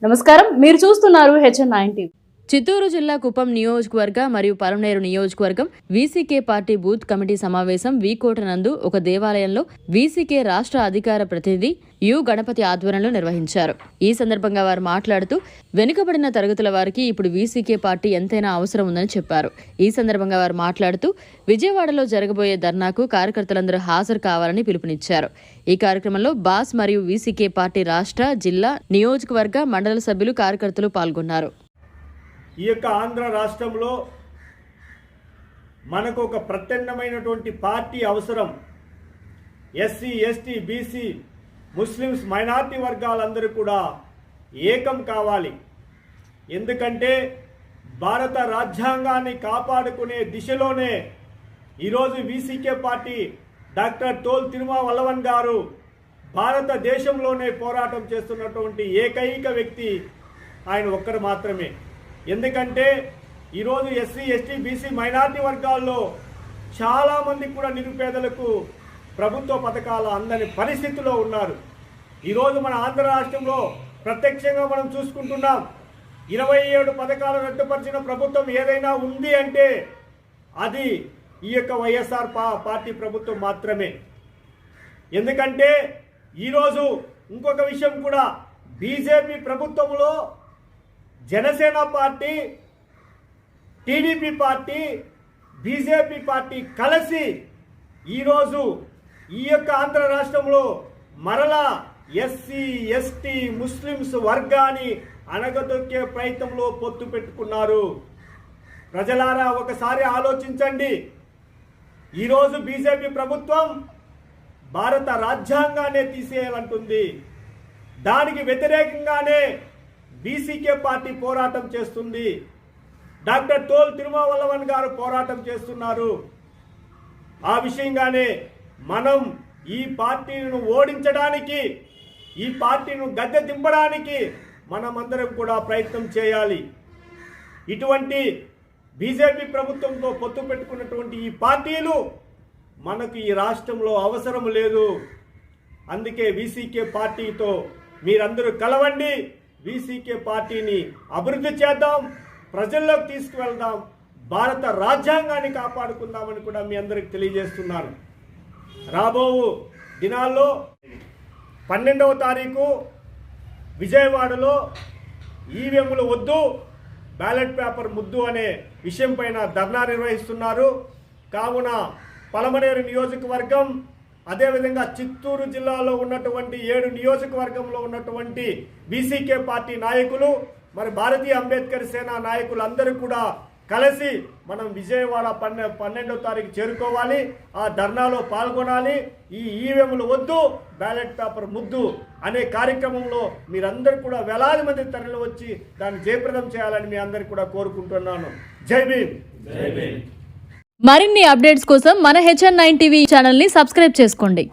నమస్కారం, మీరు చూస్తున్నారు HN9 టీవీ. చిత్తూరు జిల్లా కుప్పం నియోజకవర్గ మరియు పలమనేరు నియోజకవర్గం వీసీకే పార్టీ బూత్ కమిటీ సమావేశం వీకోట నందు ఒక దేవాలయంలో వీసీకే రాష్ట్ర అధికార ప్రతినిధి యు గణపతి ఆధ్వర్యంలో నిర్వహించారు. ఈ సందర్భంగా వారు మాట్లాడుతూ వెనుకబడిన తరగతుల వారికి ఇప్పుడు వీసీకే పార్టీ ఎంతైనా అవసరం ఉందని చెప్పారు. ఈ సందర్భంగా వారు మాట్లాడుతూ విజయవాడలో జరగబోయే ధర్నాకు కార్యకర్తలందరూ హాజరు కావాలని పిలుపునిచ్చారు. ఈ కార్యక్రమంలో బాస్ మరియు వీసీకే పార్టీ రాష్ట్ర, జిల్లా, నియోజకవర్గ, మండల సభ్యులు, కార్యకర్తలు పాల్గొన్నారు. ఈ యొక్క ఆంధ్ర రాష్ట్రంలో మనకు ఒక ప్రత్యేకమైనటువంటి పార్టీ అవసరం. SC, ST, BC, Muslims, minority వర్గాలందరూ కూడా ఏకం కావాలి. ఎందుకంటే భారత రాజ్యాంగాన్ని కాపాడుకునే దిశలోనే ఈరోజు VCK party doctor Thol Thirumavalavan garu భారతదేశంలోనే పోరాటం చేస్తున్నటువంటి ఏకైక వ్యక్తి ఆయన ఒక్కరు మాత్రమే. ఎందుకంటే ఈరోజు ఎస్సీ, ఎస్టీ, బీసీ, మైనార్టీ వర్గాల్లో చాలామంది కూడా నిరుపేదలకు ప్రభుత్వ పథకాలు అందని పరిస్థితిలో ఉన్నారు. ఈరోజు మన ఆంధ్ర రాష్ట్రంలో ప్రత్యక్షంగా మనం చూసుకుంటున్నాం. 27 పథకాలు రద్దుపరిచిన ప్రభుత్వం ఏదైనా ఉంది అంటే అది ఈ యొక్క వైఎస్ఆర్ పార్టీ ప్రభుత్వం మాత్రమే. ఎందుకంటే ఈరోజు ఇంకొక విషయం కూడా, బీజేపీ ప్రభుత్వంలో Janasena party, TDP party, BJP party కలిసి ఈరోజు ఈ యొక్క ఆంధ్ర రాష్ట్రంలో మరలా ఎస్సీ, ఎస్టీ, ముస్లిమ్స్ వర్గాన్ని అణగదొక్కే ప్రయత్నంలో పొత్తు పెట్టుకున్నారు. ప్రజలారా ఒకసారి ఆలోచించండి. ఈరోజు బీజేపీ ప్రభుత్వం భారత రాజ్యాంగాన్నే తీసేయాలంటుంది. దానికి వ్యతిరేకంగానే వీసీకే పార్టీ పోరాటం చేస్తుంది. డాక్టర్ తోల్ తిరుమావలవన్ గారు పోరాటం చేస్తున్నారు. ఆ విషయంగానే మనం ఈ పార్టీని ఓడించడానికి, ఈ పార్టీని గద్దె దింపడానికి మనమందరం కూడా ప్రయత్నం చేయాలి. ఇటువంటి బీజేపీ ప్రభుత్వంతో పొత్తు పెట్టుకున్నటువంటి ఈ పార్టీలు మనకు ఈ రాష్ట్రంలో అవసరం లేదు. అందుకే వీసీకే పార్టీతో మీరందరూ కలవండి. వీసీకే పార్టీని అభివృద్ధి చేద్దాం, ప్రజల్లోకి తీసుకువెళ్దాం, భారత రాజ్యాంగాన్ని కాపాడుకుందామని కూడా మీ అందరికి తెలియజేస్తున్నాను. రాబో దినాల్లో 12వ తారీఖు విజయవాడలో ఈవీఎంలు వద్దు, బ్యాలెట్ పేపర్ ముద్దు అనే విషయం పైన ధర్నా నిర్వహిస్తున్నారు. కావున పలమనేరు నియోజకవర్గం, అదేవిధంగా చిత్తూరు జిల్లాలో ఉన్నటువంటి 7 నియోజకవర్గంలో ఉన్నటువంటి వీసీకే పార్టీ నాయకులు, మరి భారతీయ అంబేద్కర్ సేన నాయకులు అందరూ కూడా కలిసి మనం విజయవాడ 12వ తారీఖు చేరుకోవాలి. ఆ ధర్నాలో పాల్గొనాలి. ఈ ఈవీఎంలు వద్దు, బ్యాలెట్ పేపర్ ముద్దు అనే కార్యక్రమంలో మీరందరూ కూడా వేలాది మంది తరలి వచ్చి దాన్ని జయప్రదం చేయాలని మీ అందరికీ కూడా కోరుకుంటున్నాను. జై భీమ్. మరిన్ని అప్డేట్స్ కోసం మన HN9 టీవీ ఛానల్ని సబ్స్క్రైబ్ చేసుకోండి.